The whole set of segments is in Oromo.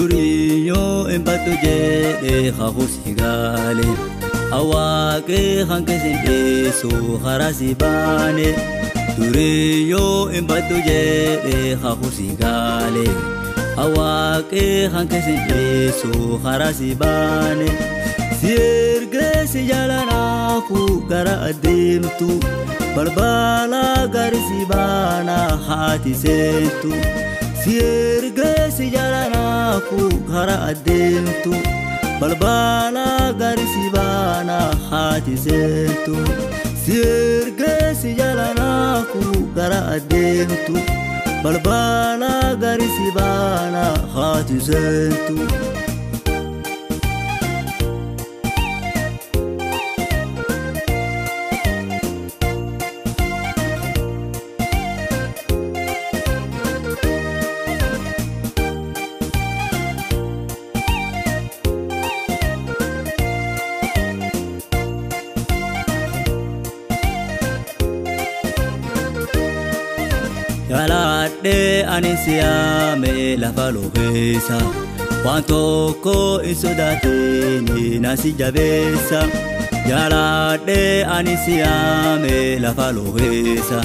Duriyo empatu jede khahusi gale awake hankesin beso harasi bane Duriyo empatu jede khahusi gale awake hankesin beso harasi bane Sirge si jalana ku gara adimtu Barbala garisi bana hati sentu Sirge si jalana ku gara adimtu Barbala garisi bana hati sentu Sirge si jalana ku gara adimtu Barbala garisi bana hati sentu Yaladhe anisia me la falohesa Wantoko insodateni nasi jabesa Yaladhe anisia me la falohesa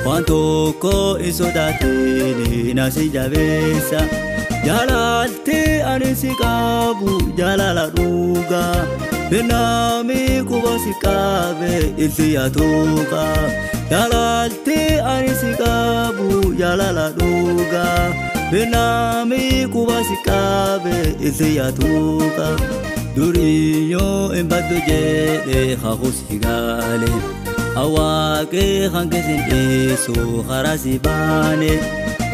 Wantoko insodateni nasi jabesa Yalalte anisikabu jalala ruga Benami kubasikabe ilsiyatuka Yalalte anisikabu yalala duga Benami kubasikabe ilsiyatuka Duriyo empatu jede khahusi gale awake hankesin beso harasi bane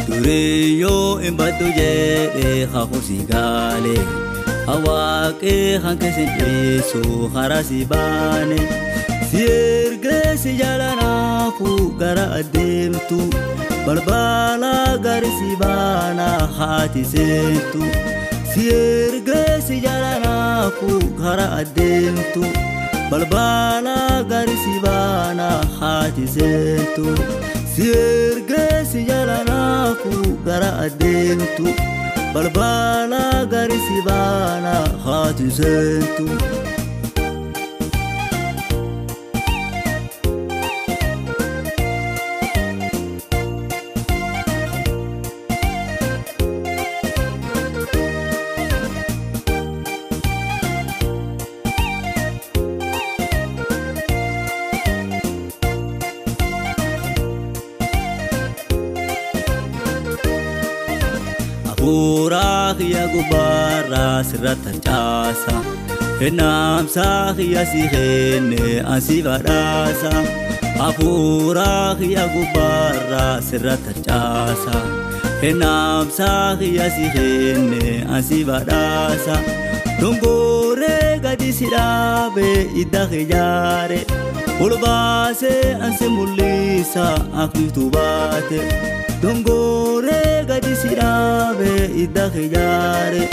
Duriyo empatu jede khahusi gale awake hankesin beso harasi bane Sirge si jalana ku gara adimtu Barbala garisi bana hati sentu Sirge si jalana ku gara adimtu Barbala garisi bana hati sentu Sirge si jalana ku gara adimtu Barbala garisi bana hati sentu Pura ya gubara siratan casa Enam ya si hene ansi varasa Apura ya gubara siratan casa Enam ya si hene ansi varasa Dongore gadi sirabe ida khijare Ulbase ansi mulisa akitubate Dongore gadi sirabe ida khijare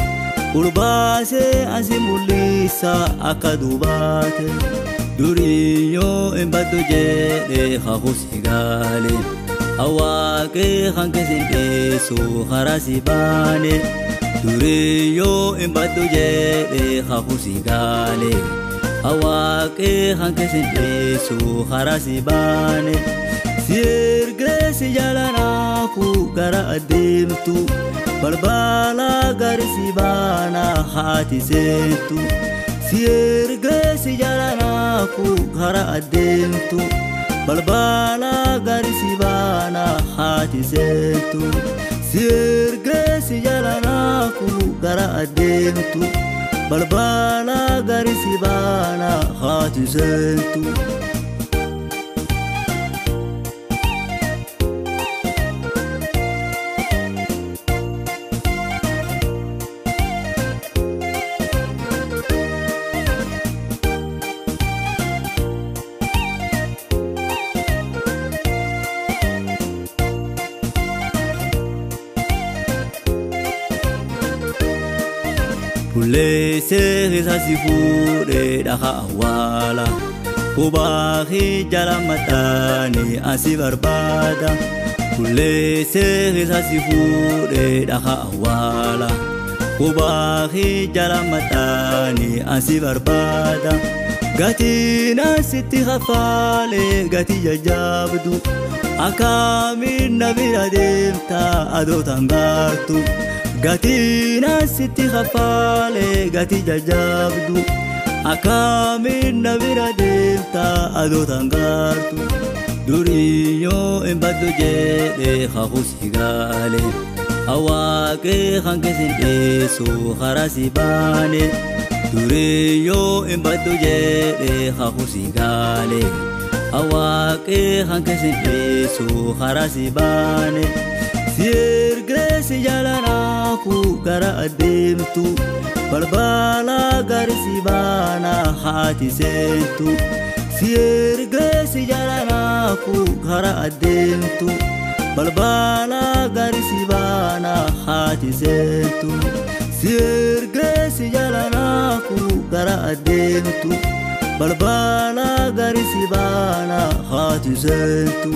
Ulbase ansi mulisa akadubate Duriyo empatu jede khahusi gale awake hankesin beso harasi bane Duriyo empatu jede khahusi gale awake hankesin beso harasi bane Sirge si jalana ku gara adimtu Barbala garisi bana hati sentu Sirge si jalana ku gara adimtu Barbala garisi bana hati sentu Sirge si jalana ku gara adimtu Barbala garisi bana hati sentu Pulese risasi fure daha awala Ubahi jalamatani asi barbada Pulese risasi fure daha awala وباخي جلمتاني أنسي بربادا قاتي ناسي خفالي قاتي ججابدو أكامي نبير ديمتا أدو تنغارتو قاتي ناسي خفالي قاتي ججابدو أكامي نبير ديمتا أدو تنغارتو دوريو إمبادو جيدي خاخوسي غالي أواكي خانكسين إيسو خراسي باني دوريو إمبادو جيدي خاخوسي غالي أواكي خانكسين إيسو خراسي باني سيرغرسي جالاناكو غرا أديمتو بالبالا غارسي بانا خاتي سنتو سيرغرسي جالاناكو غرا أديمتو بالبالا غارسي بانا خاتي سنتو سيرغرسي جالاناكو غرا أديمتو بالبالا غارسي بانا خاتي سنتو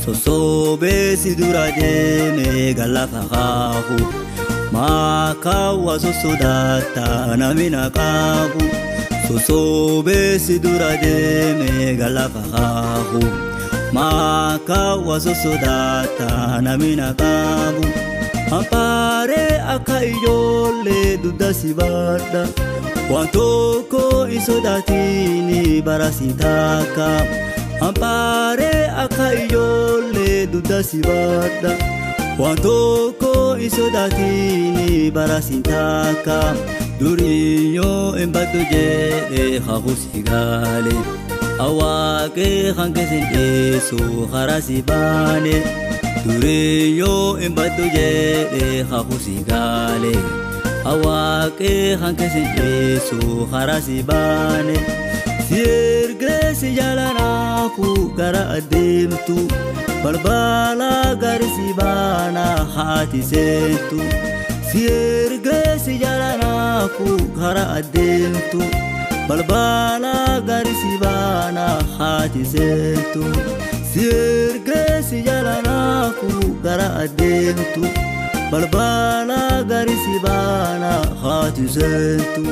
Sosobesi durademe galafakahu Makawa sosodata namina kahu Sosobesi durademe galafakahu Makawa sosodata namina kahu Ampare akaiyole dudasibada Wantoko isodatini barasitaka Ampare akaiyole dudasibada Wantoko isodatini barasintaka Duriyo embadu jede khahusi gale Awake khankesin esu kharasi bane Duriyo embadu jede khahusi gale Awake khankesin esu kharasi bane Sirgresi jalanaku gara adimtu Balbala garisi bana hati sentu Sirgresi jalanaku gara adimtu Balbala garisi bana hati sentu Sirgresi jalanaku gara adimtu Balbala garisi bana hati sentu